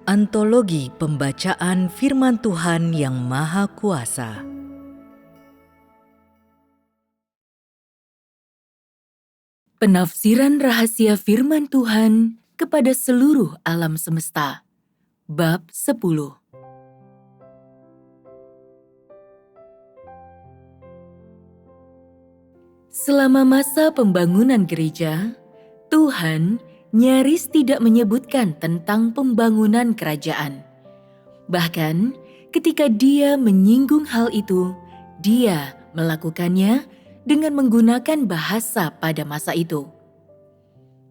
Antologi Pembacaan Firman Tuhan yang Maha Kuasa. Penafsiran rahasia firman Tuhan kepada seluruh alam semesta. Bab 10. Selama masa pembangunan gereja, Tuhan nyaris tidak menyebutkan tentang pembangunan kerajaan. Bahkan ketika Dia menyinggung hal itu, Dia melakukannya dengan menggunakan bahasa pada masa itu.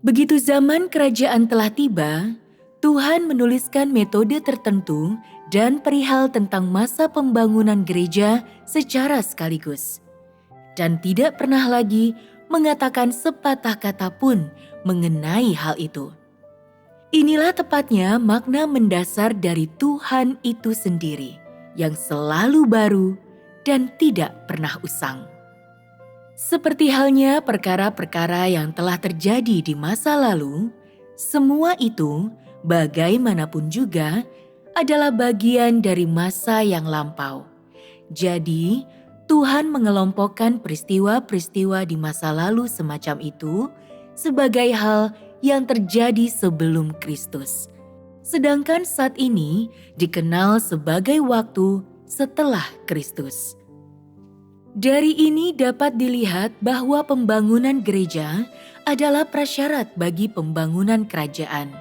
Begitu zaman kerajaan telah tiba, Tuhan menuliskan metode tertentu dan perihal tentang masa pembangunan gereja secara sekaligus. Dan tidak pernah lagi mengatakan sepatah kata pun mengenai hal itu. Inilah tepatnya makna mendasar dari Tuhan itu sendiri, yang selalu baru dan tidak pernah usang. Seperti halnya perkara-perkara yang telah terjadi di masa lalu, semua itu bagaimanapun juga adalah bagian dari masa yang lampau. Jadi, Tuhan mengelompokkan peristiwa-peristiwa di masa lalu semacam itu sebagai hal yang terjadi sebelum Kristus. Sedangkan saat ini dikenal sebagai waktu setelah Kristus. Dari ini dapat dilihat bahwa pembangunan gereja adalah prasyarat bagi pembangunan kerajaan.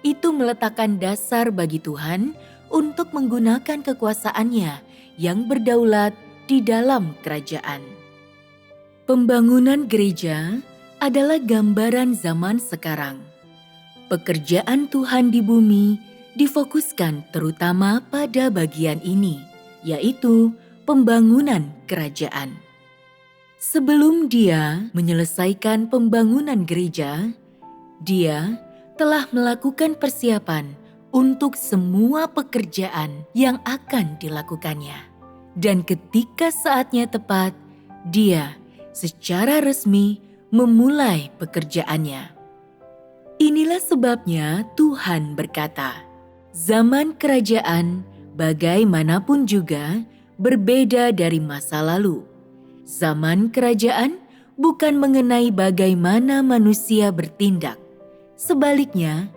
Itu meletakkan dasar bagi Tuhan untuk menggunakan kekuasaannya yang berdaulat di dalam kerajaan. Pembangunan gereja adalah gambaran zaman sekarang. Pekerjaan Tuhan di bumi difokuskan terutama pada bagian ini, yaitu pembangunan kerajaan. Sebelum Dia menyelesaikan pembangunan gereja, Dia telah melakukan persiapan untuk semua pekerjaan yang akan dilakukannya. Dan ketika saatnya tepat, Dia secara resmi memulai pekerjaannya. Inilah sebabnya Tuhan berkata, zaman kerajaan bagaimanapun juga berbeda dari masa lalu. Zaman kerajaan bukan mengenai bagaimana manusia bertindak. Sebaliknya,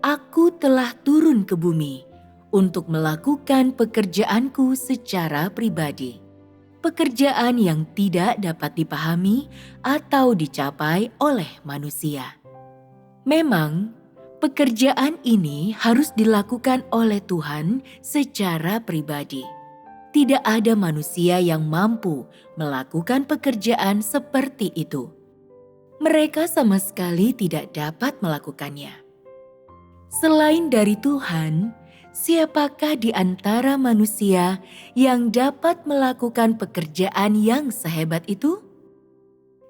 Aku telah turun ke bumi untuk melakukan pekerjaanku secara pribadi. Pekerjaan yang tidak dapat dipahami atau dicapai oleh manusia. Memang, pekerjaan ini harus dilakukan oleh Tuhan secara pribadi. Tidak ada manusia yang mampu melakukan pekerjaan seperti itu. Mereka sama sekali tidak dapat melakukannya. Selain dari Tuhan, siapakah di antara manusia yang dapat melakukan pekerjaan yang sehebat itu?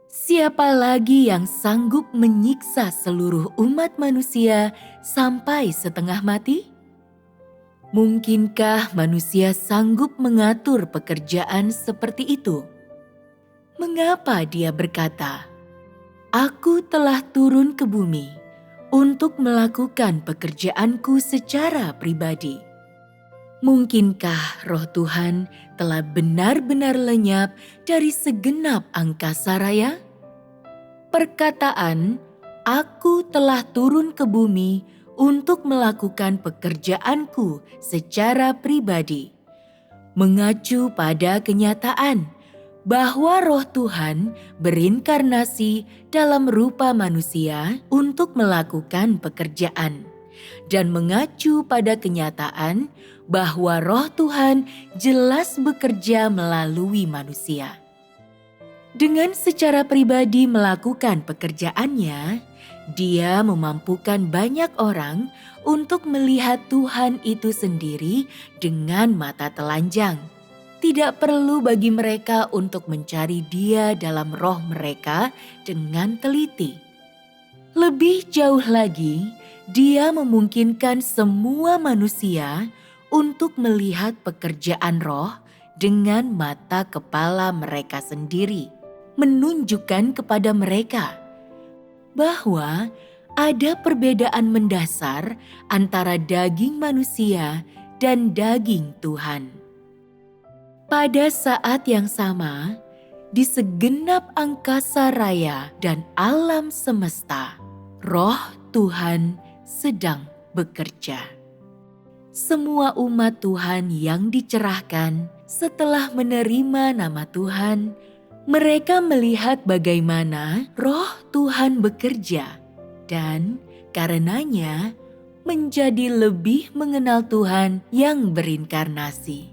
Siapa lagi yang sanggup menyiksa seluruh umat manusia sampai setengah mati? Mungkinkah manusia sanggup mengatur pekerjaan seperti itu? Mengapa Dia berkata, "Aku telah turun ke bumi untuk melakukan pekerjaanku secara pribadi"? Mungkinkah roh Tuhan telah benar-benar lenyap dari segenap angkasa raya? Perkataan, "Aku telah turun ke bumi untuk melakukan pekerjaanku secara pribadi," mengacu pada kenyataan bahwa roh Tuhan berinkarnasi dalam rupa manusia untuk melakukan pekerjaan, dan mengacu pada kenyataan bahwa roh Tuhan jelas bekerja melalui manusia. Dengan secara pribadi melakukan pekerjaannya, Dia memampukan banyak orang untuk melihat Tuhan itu sendiri dengan mata telanjang. Tidak perlu bagi mereka untuk mencari Dia dalam roh mereka dengan teliti. Lebih jauh lagi, Dia memungkinkan semua manusia untuk melihat pekerjaan roh dengan mata kepala mereka sendiri, menunjukkan kepada mereka bahwa ada perbedaan mendasar antara daging manusia dan daging Tuhan. Pada saat yang sama, di segenap angkasa raya dan alam semesta, Roh Tuhan sedang bekerja. Semua umat Tuhan yang dicerahkan setelah menerima nama Tuhan, mereka melihat bagaimana Roh Tuhan bekerja dan karenanya menjadi lebih mengenal Tuhan yang berinkarnasi.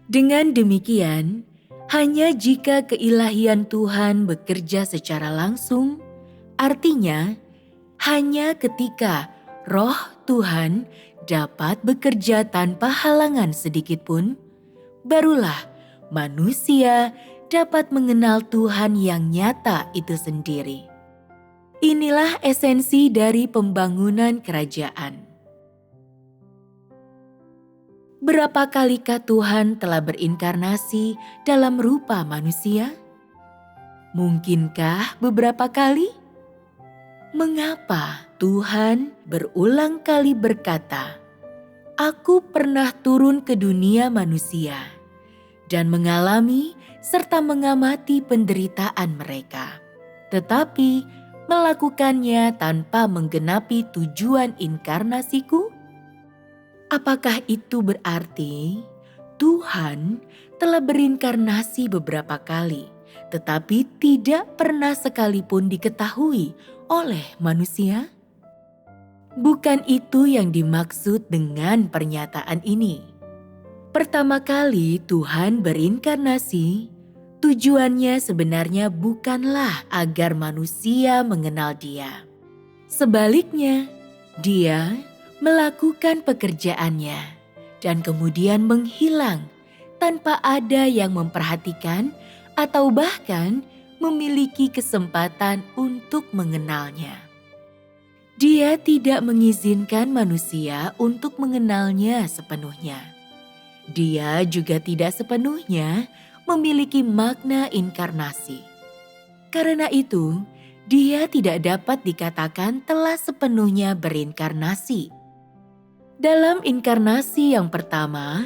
Dengan demikian, hanya jika keilahian Tuhan bekerja secara langsung, artinya hanya ketika Roh Tuhan dapat bekerja tanpa halangan sedikit pun, barulah manusia dapat mengenal Tuhan yang nyata itu sendiri. Inilah esensi dari pembangunan kerajaan. Berapa kalikah Tuhan telah berinkarnasi dalam rupa manusia? Mungkinkah beberapa kali? Mengapa Tuhan berulang kali berkata, "Aku pernah turun ke dunia manusia dan mengalami serta mengamati penderitaan mereka, tetapi melakukannya tanpa menggenapi tujuan inkarnasiku?" Apakah itu berarti Tuhan telah berinkarnasi beberapa kali, tetapi tidak pernah sekalipun diketahui oleh manusia? Bukan itu yang dimaksud dengan pernyataan ini. Pertama kali Tuhan berinkarnasi, tujuannya sebenarnya bukanlah agar manusia mengenal Dia. Sebaliknya, Dia melakukan pekerjaannya dan kemudian menghilang tanpa ada yang memperhatikan atau bahkan memiliki kesempatan untuk mengenalnya. Dia tidak mengizinkan manusia untuk mengenalnya sepenuhnya. Dia juga tidak sepenuhnya memiliki makna inkarnasi. Karena itu, Dia tidak dapat dikatakan telah sepenuhnya berinkarnasi. Dalam inkarnasi yang pertama,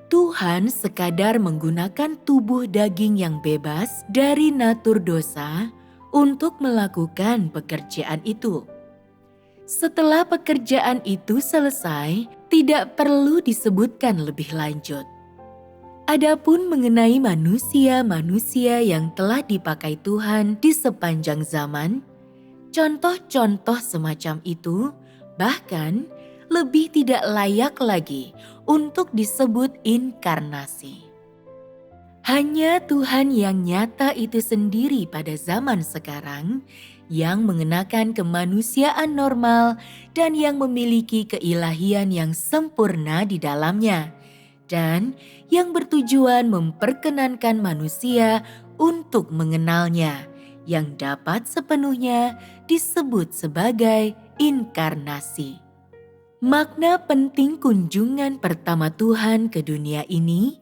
Tuhan sekadar menggunakan tubuh daging yang bebas dari natur dosa untuk melakukan pekerjaan itu. Setelah pekerjaan itu selesai, tidak perlu disebutkan lebih lanjut. Adapun mengenai manusia-manusia yang telah dipakai Tuhan di sepanjang zaman, contoh-contoh semacam itu bahkan lebih tidak layak lagi untuk disebut inkarnasi. Hanya Tuhan yang nyata itu sendiri pada zaman sekarang yang mengenakan kemanusiaan normal dan yang memiliki keilahian yang sempurna di dalamnya, dan yang bertujuan memperkenankan manusia untuk mengenalnya, yang dapat sepenuhnya disebut sebagai inkarnasi. Makna penting kunjungan pertama Tuhan ke dunia ini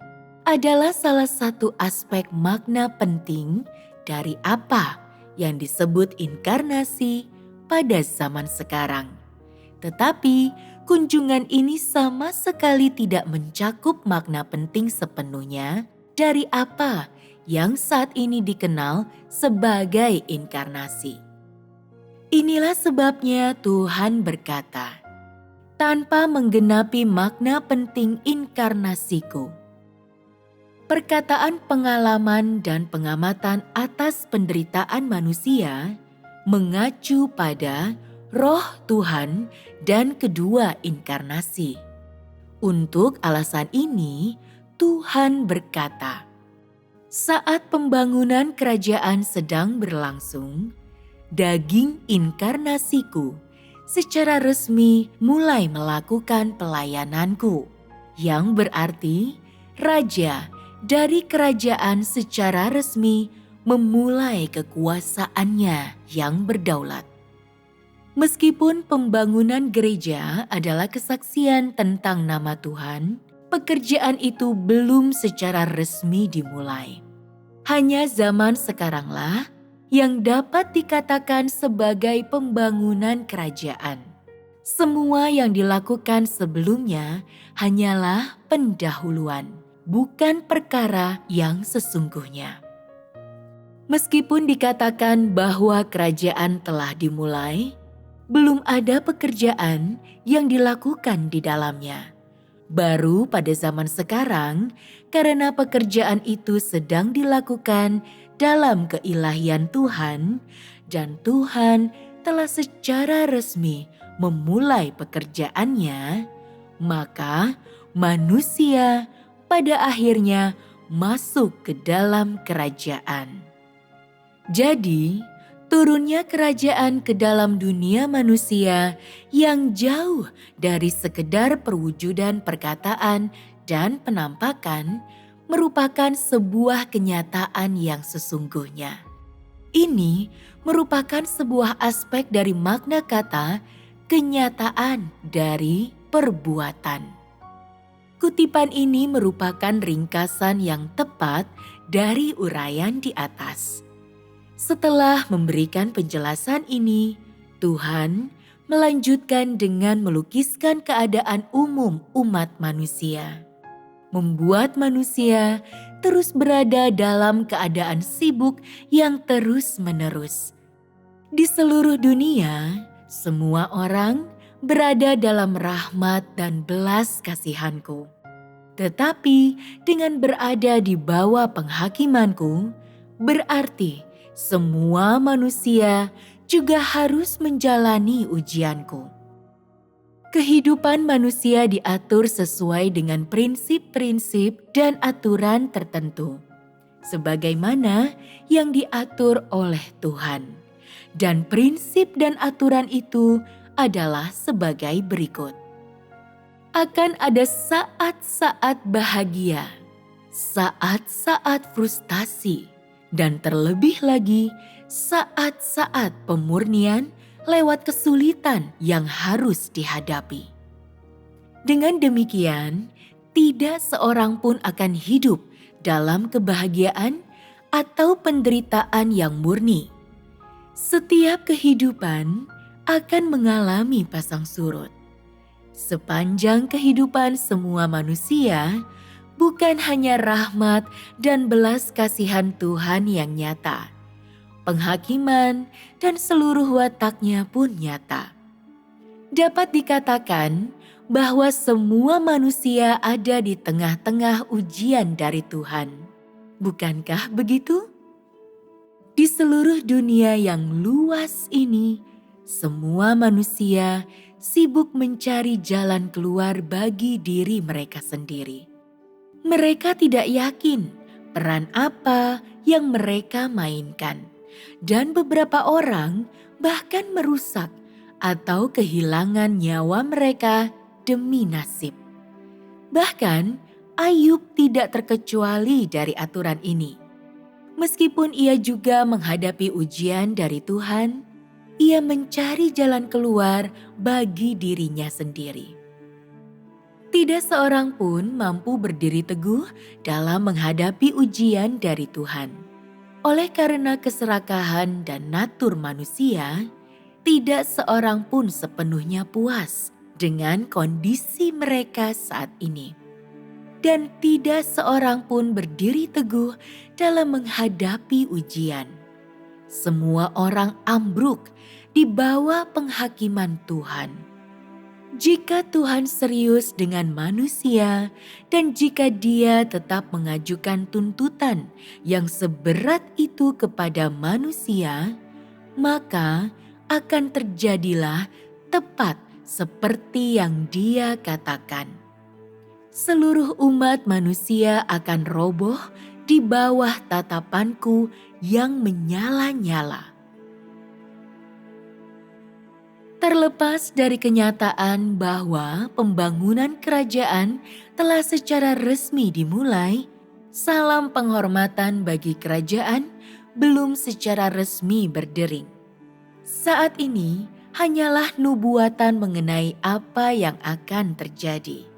adalah salah satu aspek makna penting dari apa yang disebut inkarnasi pada zaman sekarang. Tetapi kunjungan ini sama sekali tidak mencakup makna penting sepenuhnya dari apa yang saat ini dikenal sebagai inkarnasi. Inilah sebabnya Tuhan berkata, tanpa menggenapi makna penting inkarnasiku. Perkataan pengalaman dan pengamatan atas penderitaan manusia mengacu pada Roh Tuhan dan kedua inkarnasi. Untuk alasan ini, Tuhan berkata, saat pembangunan kerajaan sedang berlangsung, daging inkarnasiku secara resmi mulai melakukan pelayananku, yang berarti raja dari kerajaan secara resmi memulai kekuasaannya yang berdaulat. Meskipun pembangunan gereja adalah kesaksian tentang nama Tuhan, pekerjaan itu belum secara resmi dimulai. Hanya zaman sekaranglah yang dapat dikatakan sebagai pembangunan kerajaan. Semua yang dilakukan sebelumnya hanyalah pendahuluan, bukan perkara yang sesungguhnya. Meskipun dikatakan bahwa kerajaan telah dimulai, belum ada pekerjaan yang dilakukan di dalamnya. Baru pada zaman sekarang, karena pekerjaan itu sedang dilakukan dalam keilahian Tuhan, dan Tuhan telah secara resmi memulai pekerjaannya, maka manusia pada akhirnya masuk ke dalam kerajaan. Jadi, turunnya kerajaan ke dalam dunia manusia yang jauh dari sekedar perwujudan perkataan dan penampakan merupakan sebuah kenyataan yang sesungguhnya. Ini merupakan sebuah aspek dari makna kata kenyataan dari perbuatan. Kutipan ini merupakan ringkasan yang tepat dari uraian di atas. Setelah memberikan penjelasan ini, Tuhan melanjutkan dengan melukiskan keadaan umum umat manusia. Membuat manusia terus berada dalam keadaan sibuk yang terus-menerus. Di seluruh dunia, semua orang berada dalam rahmat dan belas kasihanku. Tetapi dengan berada di bawah penghakimanku, berarti semua manusia juga harus menjalani ujianku. Kehidupan manusia diatur sesuai dengan prinsip-prinsip dan aturan tertentu, sebagaimana yang diatur oleh Tuhan. Dan prinsip dan aturan itu adalah sebagai berikut. Akan ada saat-saat bahagia, saat-saat frustasi, dan terlebih lagi saat-saat pemurnian lewat kesulitan yang harus dihadapi. Dengan demikian, tidak seorang pun akan hidup dalam kebahagiaan atau penderitaan yang murni. Setiap kehidupan akan mengalami pasang surut. Sepanjang kehidupan semua manusia, bukan hanya rahmat dan belas kasihan Tuhan yang nyata, penghakiman dan seluruh wataknya pun nyata. Dapat dikatakan bahwa semua manusia ada di tengah-tengah ujian dari Tuhan. Bukankah begitu? Di seluruh dunia yang luas ini, semua manusia sibuk mencari jalan keluar bagi diri mereka sendiri. Mereka tidak yakin peran apa yang mereka mainkan, dan beberapa orang bahkan merusak atau kehilangan nyawa mereka demi nasib. Bahkan Ayub tidak terkecuali dari aturan ini. Meskipun ia juga menghadapi ujian dari Tuhan, ia mencari jalan keluar bagi dirinya sendiri. Tidak seorang pun mampu berdiri teguh dalam menghadapi ujian dari Tuhan. Oleh karena keserakahan dan natur manusia, tidak seorang pun sepenuhnya puas dengan kondisi mereka saat ini. Dan tidak seorang pun berdiri teguh dalam menghadapi ujian. Semua orang ambruk di bawah penghakiman Tuhan. Jika Tuhan serius dengan manusia dan jika Dia tetap mengajukan tuntutan yang seberat itu kepada manusia, maka akan terjadilah tepat seperti yang Dia katakan. Seluruh umat manusia akan roboh di bawah tatapanku yang menyala-nyala. Terlepas dari kenyataan bahwa pembangunan kerajaan telah secara resmi dimulai, salam penghormatan bagi kerajaan belum secara resmi berdering. Saat ini hanyalah nubuatan mengenai apa yang akan terjadi.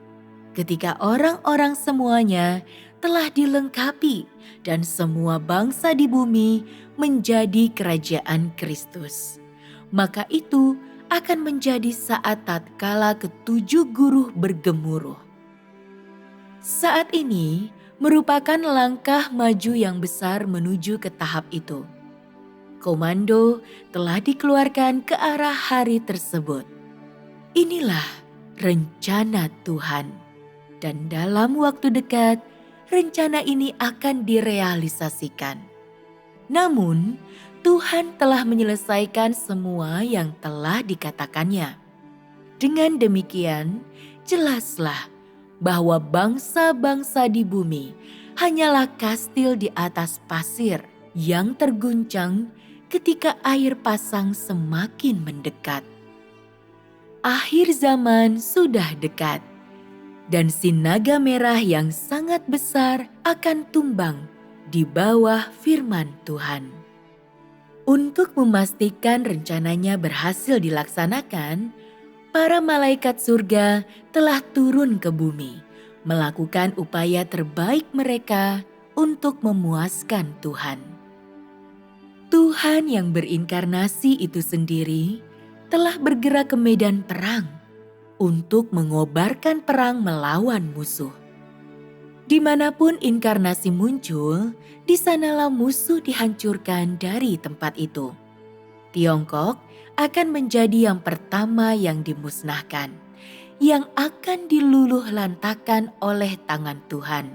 Ketika orang-orang semuanya telah dilengkapi dan semua bangsa di bumi menjadi kerajaan Kristus. Maka itu akan menjadi saat tatkala ketujuh guru bergemuruh. Saat ini merupakan langkah maju yang besar menuju ke tahap itu. Komando telah dikeluarkan ke arah hari tersebut. Inilah rencana Tuhan, dan dalam waktu dekat rencana ini akan direalisasikan. Namun, Tuhan telah menyelesaikan semua yang telah dikatakannya. Dengan demikian, jelaslah bahwa bangsa-bangsa di bumi hanyalah kastil di atas pasir yang terguncang ketika air pasang semakin mendekat. Akhir zaman sudah dekat, dan si naga merah yang sangat besar akan tumbang di bawah firman Tuhan. Untuk memastikan rencananya berhasil dilaksanakan, para malaikat surga telah turun ke bumi, melakukan upaya terbaik mereka untuk memuaskan Tuhan. Tuhan yang berinkarnasi itu sendiri telah bergerak ke medan perang untuk mengobarkan perang melawan musuh. Dimanapun inkarnasi muncul, di sanalah musuh dihancurkan dari tempat itu. Tiongkok akan menjadi yang pertama yang dimusnahkan, yang akan diluluh lantakan oleh tangan Tuhan.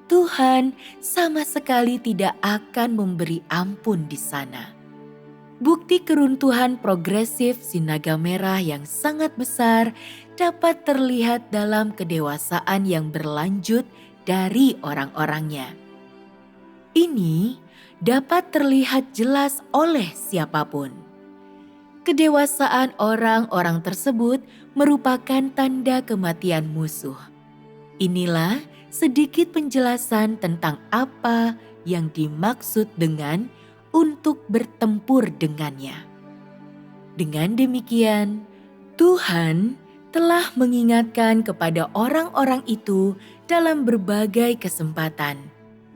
Tuhan sama sekali tidak akan memberi ampun di sana. Bukti keruntuhan progresif si naga merah yang sangat besar dapat terlihat dalam kedewasaan yang berlanjut dari orang-orangnya. Ini dapat terlihat jelas oleh siapapun. Kedewasaan orang-orang tersebut merupakan tanda kematian musuh. Inilah sedikit penjelasan tentang apa yang dimaksud dengan untuk bertempur dengannya. Dengan demikian, Tuhan telah mengingatkan kepada orang-orang itu dalam berbagai kesempatan,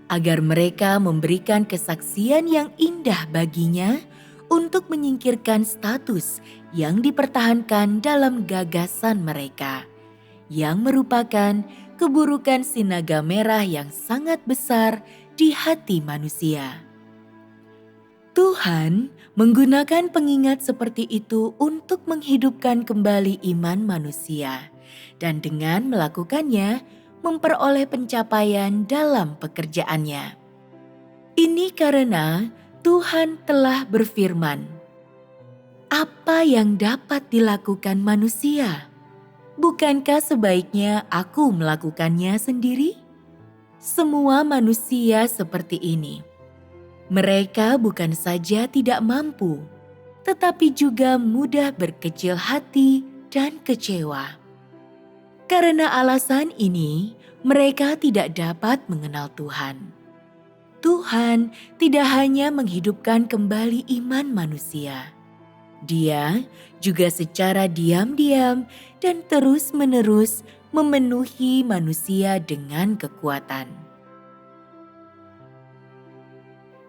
agar mereka memberikan kesaksian yang indah baginya untuk menyingkirkan status yang dipertahankan dalam gagasan mereka, yang merupakan keburukan si naga merah yang sangat besar di hati manusia. Tuhan menggunakan pengingat seperti itu untuk menghidupkan kembali iman manusia, dan dengan melakukannya memperoleh pencapaian dalam pekerjaannya. Ini karena Tuhan telah berfirman, "Apa yang dapat dilakukan manusia? Bukankah sebaiknya aku melakukannya sendiri?" Semua manusia seperti ini. Mereka bukan saja tidak mampu, tetapi juga mudah berkecil hati dan kecewa. Karena alasan ini, mereka tidak dapat mengenal Tuhan. Tuhan tidak hanya menghidupkan kembali iman manusia. Dia juga secara diam-diam dan terus-menerus memenuhi manusia dengan kekuatan.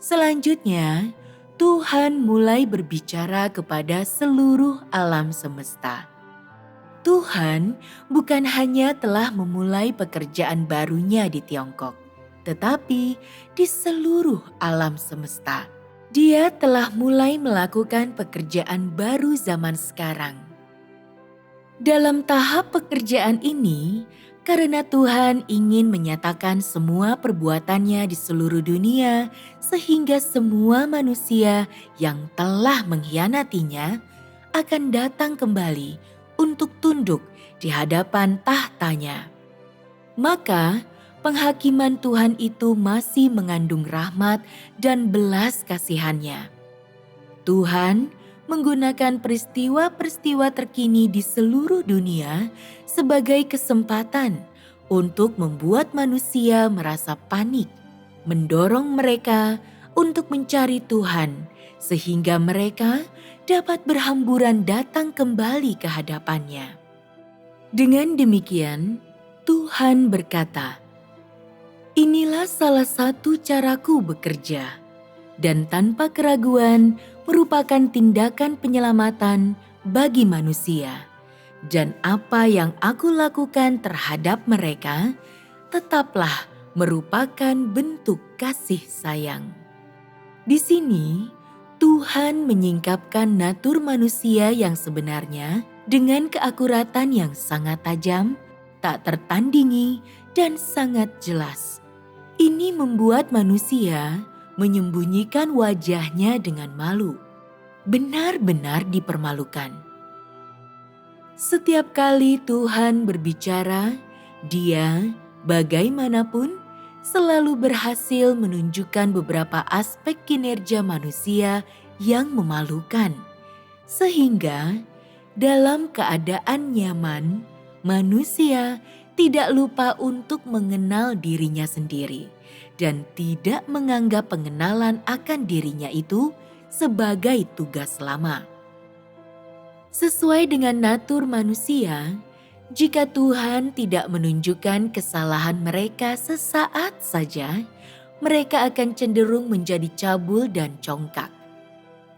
Selanjutnya, Tuhan mulai berbicara kepada seluruh alam semesta. Tuhan bukan hanya telah memulai pekerjaan barunya di Tiongkok, tetapi di seluruh alam semesta. Dia telah mulai melakukan pekerjaan baru zaman sekarang. Dalam tahap pekerjaan ini, karena Tuhan ingin menyatakan semua perbuatannya di seluruh dunia, sehingga semua manusia yang telah mengkhianatinya akan datang kembali untuk tunduk di hadapan tahtanya. Maka penghakiman Tuhan itu masih mengandung rahmat dan belas kasihannya. Tuhan menggunakan peristiwa-peristiwa terkini di seluruh dunia sebagai kesempatan untuk membuat manusia merasa panik, mendorong mereka untuk mencari Tuhan, sehingga mereka dapat berhamburan datang kembali ke hadapannya. Dengan demikian, Tuhan berkata, Inilah salah satu caraku bekerja, dan tanpa keraguan merupakan tindakan penyelamatan bagi manusia. Dan apa yang aku lakukan terhadap mereka tetaplah merupakan bentuk kasih sayang. Di sini, Tuhan menyingkapkan natur manusia yang sebenarnya dengan keakuratan yang sangat tajam, tak tertandingi, dan sangat jelas. Ini membuat manusia menyembunyikan wajahnya dengan malu, benar-benar dipermalukan. Setiap kali Tuhan berbicara, Dia bagaimanapun selalu berhasil menunjukkan beberapa aspek kinerja manusia yang memalukan. Sehingga dalam keadaan nyaman, manusia tidak lupa untuk mengenal dirinya sendiri dan tidak menganggap pengenalan akan dirinya itu sebagai tugas lama. Sesuai dengan natur manusia, jika Tuhan tidak menunjukkan kesalahan mereka sesaat saja, mereka akan cenderung menjadi cabul dan congkak.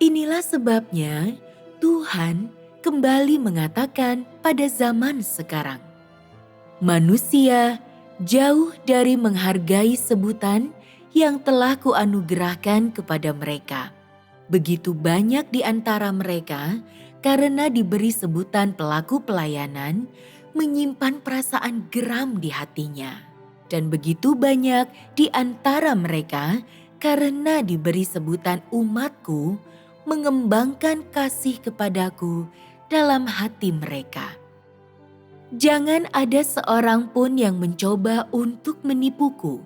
Inilah sebabnya Tuhan kembali mengatakan pada zaman sekarang, manusia jauh dari menghargai sebutan yang telah kuanugerahkan kepada mereka. Begitu banyak di antara mereka, karena diberi sebutan pelaku pelayanan, menyimpan perasaan geram di hatinya. Dan begitu banyak di antara mereka, karena diberi sebutan umatku, mengembangkan kasih kepadaku dalam hati mereka. Jangan ada seorang pun yang mencoba untuk menipuku.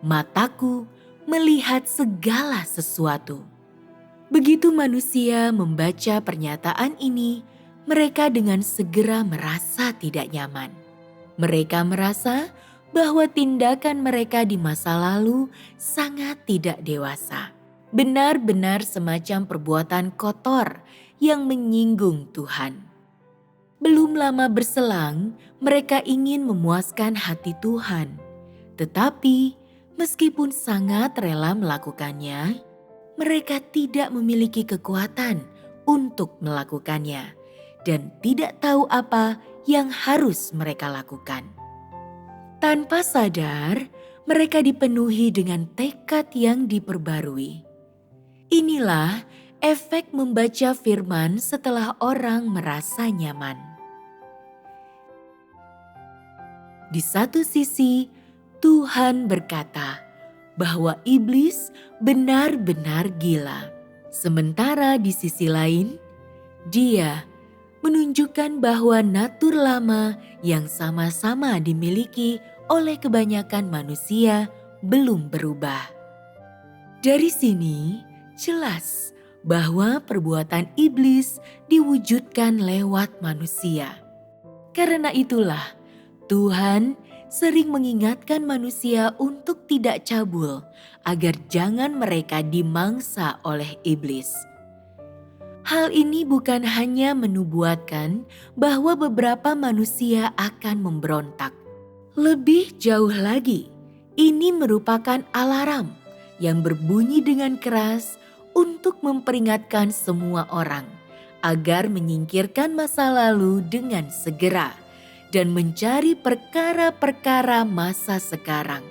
Mataku melihat segala sesuatu. Begitu manusia membaca pernyataan ini, mereka dengan segera merasa tidak nyaman. Mereka merasa bahwa tindakan mereka di masa lalu sangat tidak dewasa. Benar-benar semacam perbuatan kotor yang menyinggung Tuhan. Belum lama berselang, mereka ingin memuaskan hati Tuhan. Tetapi meskipun sangat rela melakukannya, mereka tidak memiliki kekuatan untuk melakukannya dan tidak tahu apa yang harus mereka lakukan. Tanpa sadar, mereka dipenuhi dengan tekad yang diperbarui. Inilah efek membaca firman setelah orang merasa nyaman. Di satu sisi, Tuhan berkata bahwa iblis benar-benar gila. Sementara di sisi lain, Dia menunjukkan bahwa natur lama yang sama-sama dimiliki oleh kebanyakan manusia belum berubah. Dari sini jelas bahwa perbuatan iblis diwujudkan lewat manusia. Karena itulah Tuhan sering mengingatkan manusia untuk tidak cabul agar jangan mereka dimangsa oleh iblis. Hal ini bukan hanya menubuatkan bahwa beberapa manusia akan memberontak. Lebih jauh lagi, ini merupakan alarm yang berbunyi dengan keras untuk memperingatkan semua orang agar menyingkirkan masa lalu dengan segera dan mencari perkara-perkara masa sekarang.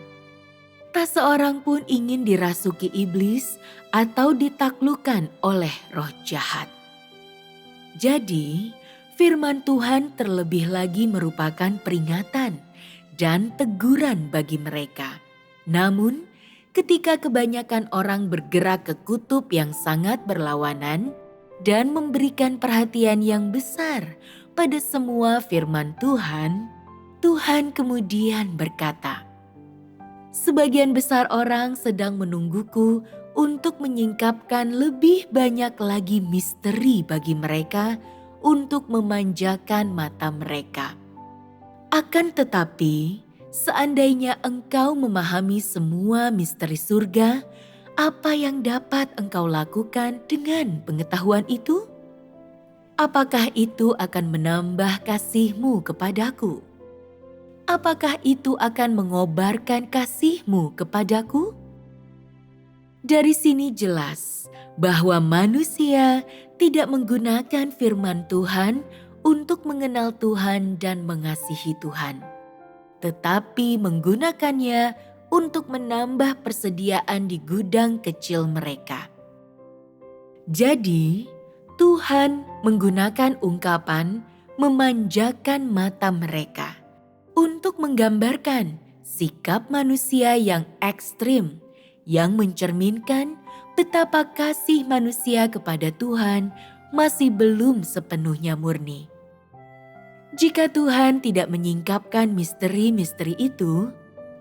Tak seorang pun ingin dirasuki iblis atau ditaklukkan oleh roh jahat. Jadi, firman Tuhan terlebih lagi merupakan peringatan dan teguran bagi mereka. Namun, ketika kebanyakan orang bergerak ke kutub yang sangat berlawanan dan memberikan perhatian yang besar pada semua firman Tuhan, Tuhan kemudian berkata, "Sebagian besar orang sedang menungguku untuk menyingkapkan lebih banyak lagi misteri bagi mereka untuk memanjakan mata mereka. Akan tetapi, seandainya engkau memahami semua misteri surga, apa yang dapat engkau lakukan dengan pengetahuan itu? Apakah itu akan menambah kasihmu kepadaku? apakah itu akan mengobarkan kasih-Mu kepadaku? Dari sini jelas bahwa manusia tidak menggunakan firman Tuhan untuk mengenal Tuhan dan mengasihi Tuhan, tetapi menggunakannya untuk menambah persediaan di gudang kecil mereka. Jadi, Tuhan menggunakan ungkapan memanjakan mata mereka untuk menggambarkan sikap manusia yang ekstrim yang mencerminkan betapa kasih manusia kepada Tuhan masih belum sepenuhnya murni. Jika Tuhan tidak menyingkapkan misteri-misteri itu,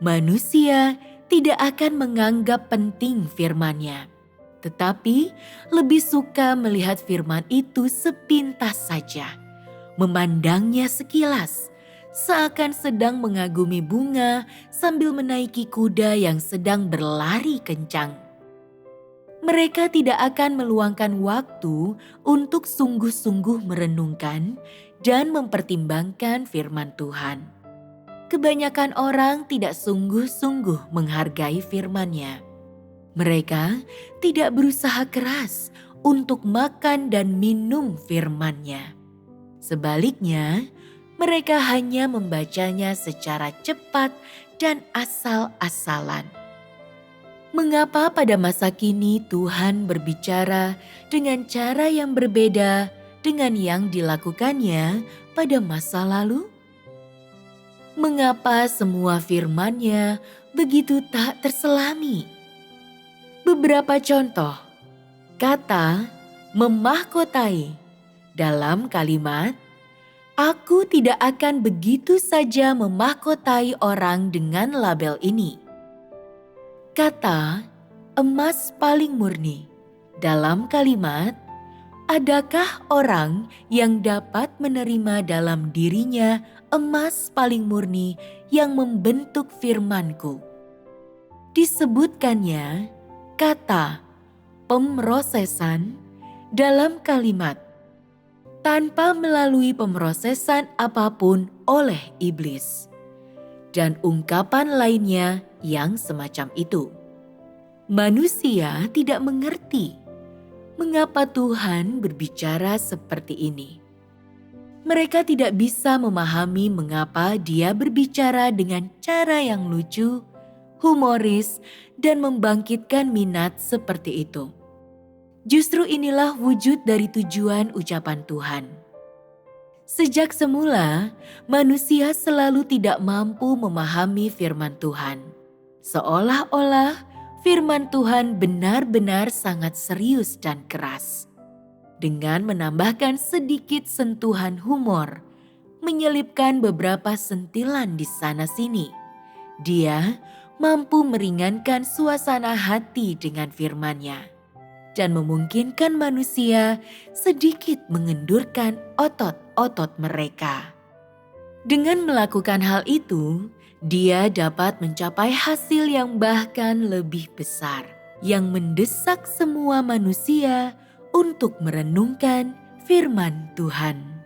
manusia tidak akan menganggap penting firman-Nya, tetapi lebih suka melihat firman itu sepintas saja, memandangnya sekilas, seakan sedang mengagumi bunga sambil menaiki kuda yang sedang berlari kencang. Mereka tidak akan meluangkan waktu untuk sungguh-sungguh merenungkan dan mempertimbangkan firman Tuhan. Kebanyakan orang tidak sungguh-sungguh menghargai firman-Nya. Mereka tidak berusaha keras untuk makan dan minum firman-Nya. Sebaliknya, mereka hanya membacanya secara cepat dan asal-asalan. Mengapa pada masa kini Tuhan berbicara dengan cara yang berbeda dengan yang dilakukannya pada masa lalu? Mengapa semua firman-Nya begitu tak terselami? Beberapa contoh, kata memahkotai dalam kalimat, "Aku tidak akan begitu saja memahkotai orang dengan label ini." Kata emas paling murni dalam kalimat, "Adakah orang yang dapat menerima dalam dirinya emas paling murni yang membentuk firman-Ku?" Disebutkannya kata pemrosesan dalam kalimat, tanpa melalui pemrosesan apapun oleh iblis, dan ungkapan lainnya yang semacam itu. Manusia tidak mengerti mengapa Tuhan berbicara seperti ini. Mereka tidak bisa memahami mengapa Dia berbicara dengan cara yang lucu, humoris, dan membangkitkan minat seperti itu. Justru inilah wujud dari tujuan ucapan Tuhan. Sejak semula, manusia selalu tidak mampu memahami firman Tuhan. Seolah-olah firman Tuhan benar-benar sangat serius dan keras. Dengan menambahkan sedikit sentuhan humor, menyelipkan beberapa sentilan di sana-sini, Dia mampu meringankan suasana hati dengan firman-Nya dan memungkinkan manusia sedikit mengendurkan otot-otot mereka. Dengan melakukan hal itu, Dia dapat mencapai hasil yang bahkan lebih besar, yang mendesak semua manusia untuk merenungkan firman Tuhan.